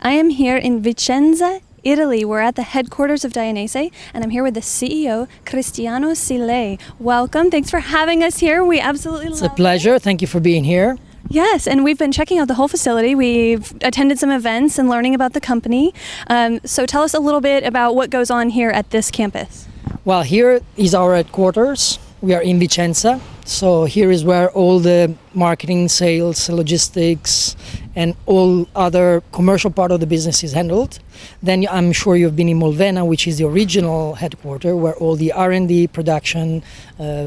I am here in Vicenza, Italy. We're at the headquarters of Dainese, and I'm here with the CEO, Cristiano Silei. Welcome. Thanks for having us here. We absolutely love it. It's a pleasure. Thank you for being here. Yes, and we've been checking out the whole facility. We've attended some events and learning about the company. So tell us a little bit about what goes on here at this campus. Well, here is our headquarters. We are in Vicenza. So here is where all the marketing, sales, logistics, and all other commercial part of the business is handled. Then I'm sure you've been in Molvena, which is the original headquarters, where all the R&D, production,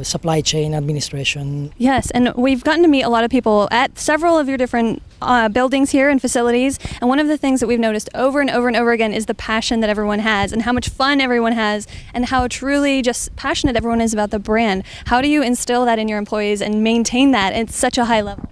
supply chain, administration. Yes, and we've gotten to meet a lot of people at several of your different buildings here and facilities. And one of the things that we've noticed over and over and over again is the passion that everyone has and how much fun everyone has and how truly just passionate everyone is about the brand. How do you instill that in your employees and maintain that at such a high level?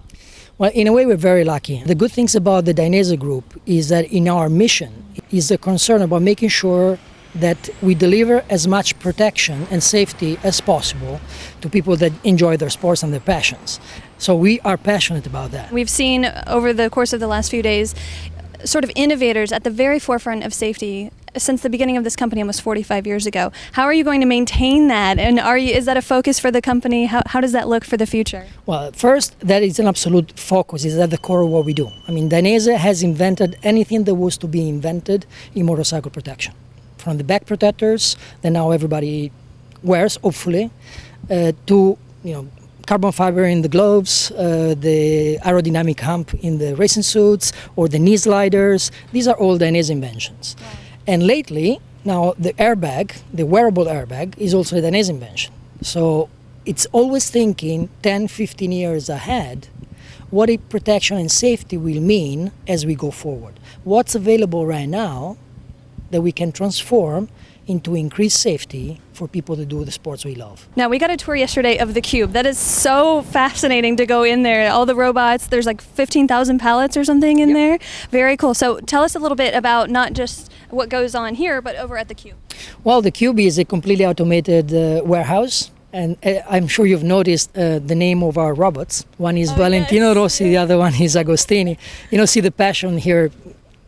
Well, in a way, we're very lucky. The good things about the Dainese group is that in our mission is the concern about making sure that we deliver as much protection and safety as possible to people that enjoy their sports and their passions. So we are passionate about that. We've seen over the course of the last few days sort of innovators at the very forefront of safety since the beginning of this company almost 45 years ago. How are you going to maintain that? And is that a focus for the company? How does that look for the future? Well, first, that is an absolute focus. It's at the core of what we do. I mean, Dainese has invented anything that was to be invented in motorcycle protection. From the back protectors that now everybody wears, hopefully, to carbon fiber in the gloves, the aerodynamic hump in the racing suits, or the knee sliders. These are all Dainese inventions. Wow. And lately, now the airbag, the wearable airbag, is also a Dainese invention. So it's always thinking 10, 15 years ahead what a protection and safety will mean as we go forward. What's available right now that we can transform into increased safety for people to do the sports we love. Now, we got a tour yesterday of the Cube. That is so fascinating to go in there. All the robots, there's like 15,000 pallets or something in there. Very cool. So tell us a little bit about not just what goes on here, but over at the Cube. Well, the Cube is a completely automated warehouse. And I'm sure you've noticed the name of our robots. One is Valentino yes. Rossi, the other one is Agostini. See the passion here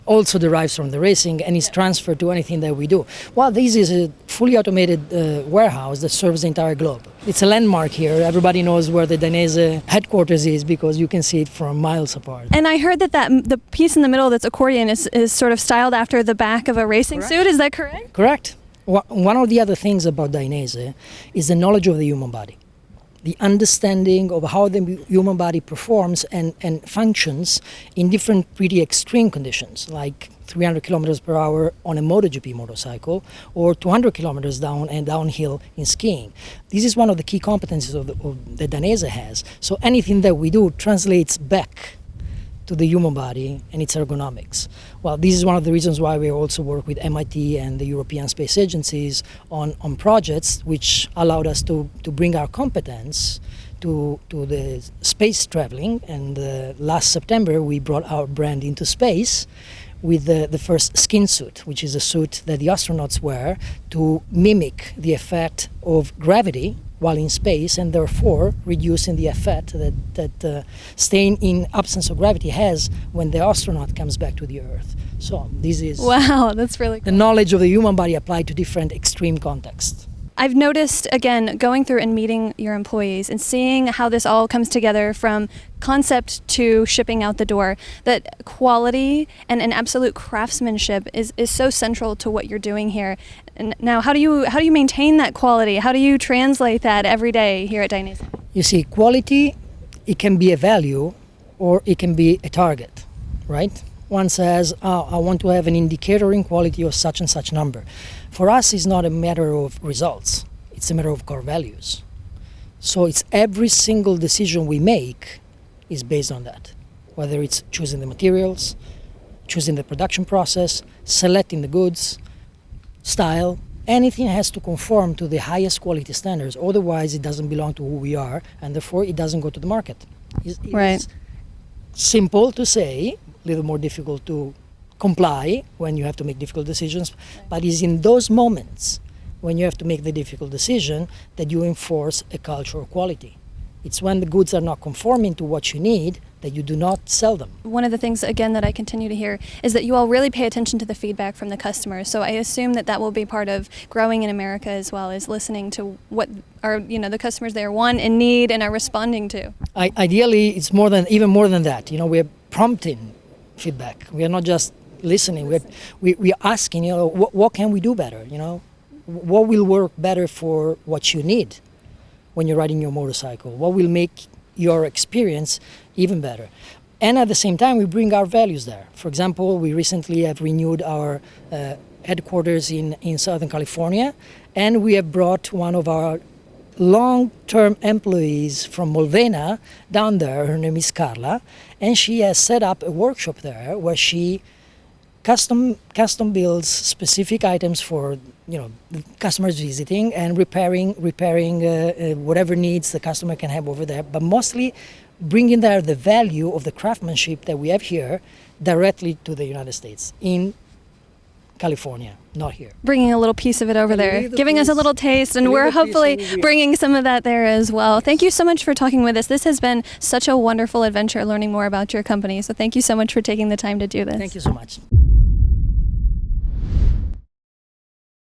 also derives from the racing and is transferred to anything that we do. Well, this is a fully automated warehouse that serves the entire globe. It's a landmark here. Everybody knows where the Dainese headquarters is because you can see it from miles apart. And I heard that the piece in the middle that's accordion is sort of styled after the back of a racing Correct. suit. Is that correct? Correct. One of the other things about Dainese is the knowledge of the human body. The understanding of how the human body performs and functions in different pretty extreme conditions, like 300 kilometers per hour on a MotoGP motorcycle or 200 kilometers down and downhill in skiing. This is one of the key competencies that Dainese has. So anything that we do translates back to the human body and its ergonomics. Well, this is one of the reasons why we also work with MIT and the European space agencies on projects which allowed us to bring our competence to the space traveling. And last September, we brought our brand into space with the first skin suit, which is a suit that the astronauts wear to mimic the effect of gravity while in space, and therefore reducing the effect that staying in absence of gravity has when the astronaut comes back to the Earth. So this is wow, that's really cool. The knowledge of the human body applied to different extreme contexts. I've noticed, again, going through and meeting your employees and seeing how this all comes together from concept to shipping out the door, that quality and an absolute craftsmanship is so central to what you're doing here. And now, how do you maintain that quality? How do you translate that every day here at Dainese? You see, quality, it can be a value or it can be a target, right? One says, I want to have an indicator in quality of such and such number. For us, it's not a matter of results. It's a matter of core values. So it's every single decision we make is based on that. Whether it's choosing the materials, choosing the production process, selecting the goods, style, anything has to conform to the highest quality standards. Otherwise, it doesn't belong to who we are, and therefore it doesn't go to the market. It's simple to say, a little more difficult to comply when you have to make difficult decisions, but it's in those moments when you have to make the difficult decision that you enforce a culture of quality. It's when the goods are not conforming to what you need that you do not sell them. One of the things, again, that I continue to hear is that you all really pay attention to the feedback from the customers. So I assume that that will be part of growing in America as well, as listening to what are, the customers there want and need and are responding to. Ideally, it's even more than that. We're prompting feedback. We are not just listening. We're asking, what can we do better? What will work better for what you need when you're riding your motorcycle? What will make your experience even better? And at the same time, we bring our values there. For example, we recently have renewed our headquarters in Southern California, and we have brought one of our long-term employees from Molvena down there. Her name is Carla, and she has set up a workshop there where she custom builds specific items for the customers visiting and repairing whatever needs the customer can have over there, but mostly bringing there the value of the craftsmanship that we have here directly to the United States in California, not here. Bringing a little piece of it over there, giving us a little taste, and we're hopefully bringing some of that there as well. Thank you so much for talking with us. This has been such a wonderful adventure learning more about your company, so thank you so much for taking the time to do this. Thank you so much.